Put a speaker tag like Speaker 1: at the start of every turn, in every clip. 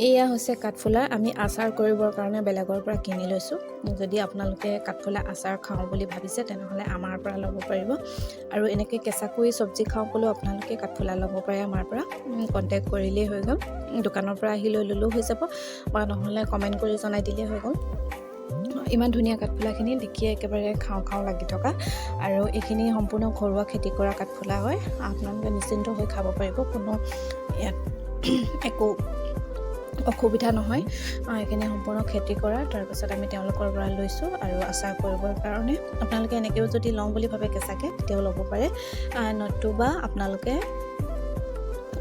Speaker 1: এয়া হৈছে কাঠফুলা আমি আচাৰ কৰিবৰ কাৰণে বেলেগৰ পৰা কিনি লৈছোঁ। যদি আপোনালোকে কাঠফুলা আচাৰ খাওঁ বুলি ভাবিছে তেনেহ'লে আমাৰ পৰা ল'ব পাৰিব। আৰু এনেকৈ কেঁচাকৈ চব্জি খাওঁ ক'লেও আপোনালোকে কাঠফুলা ল'ব পাৰে আমাৰ পৰা। কণ্টেক্ট কৰিলেই হৈ গ'ল। দোকানৰ পৰা আহি লৈ ল'লেও হৈ যাব বা নহ'লে কমেণ্ট কৰি জনাই দিলেই হৈ গ'ল। ইমান ধুনীয়া কাঠফুলাখিনি দেখিয়ে একেবাৰে খাওঁ খাওঁ লাগি থকা। আৰু এইখিনি সম্পূৰ্ণ ঘৰুৱা খেতি কৰা কাঠফুলা হয়। আপোনালোকে নিশ্চিন্ত হৈ খাব পাৰিব, কোনো ইয়াত একো অসুবিধা নহয়। এইখিনি সম্পূৰ্ণ খেতি কৰা। তাৰপিছত আমি তেওঁলোকৰ পৰা লৈছোঁ আৰু আচাৰ কৰিবৰ কাৰণে আপোনালোকে এনেকৈও যদি লওঁ বুলি ভাবে কেঁচাকৈ তেতিয়াও ল'ব পাৰে, নতুবা আপোনালোকে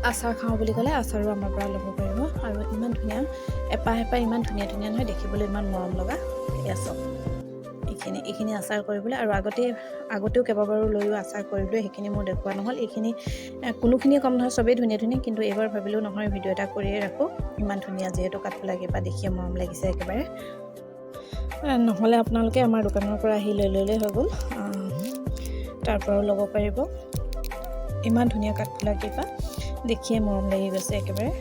Speaker 1: আচাৰ খাওঁ বুলি ক'লে আচাৰো আমাৰ পৰা ল'ব পাৰিব। আৰু ইমান ধুনীয়া এপাহ ইমান ধুনীয়া ধুনীয়া নহয়, দেখিবলৈ ইমান মৰম লগা। এয়া চাওক, এইখিনি আচাৰ কৰিবলৈ আৰু আগতেও কেইবাবাৰো লৈও আচাৰ কৰিলোঁ, সেইখিনি মোৰ দেখুওৱা নহ'ল। এইখিনি কোনোখিনিয়ে কম নহয়, চবেই ধুনীয়া ধুনীয়া, কিন্তু এইবাৰ ভাবিলোঁ নহয় ভিডিঅ' এটা কৰিয়ে ৰাখোঁ। ইমান ধুনীয়া যিহেতু কাঠফুলাকেইপা দেখিয়ে মৰম লাগিছে একেবাৰে। নহ'লে আপোনালোকে আমাৰ দোকানৰ পৰা আহি লৈ ল'লেই হৈ গ'ল, তাৰ পৰাও ল'ব পাৰিব। ইমান ধুনীয়া কাঠফুলাকেইপা দেখিয়ে মৰম লাগি গৈছে একেবাৰে।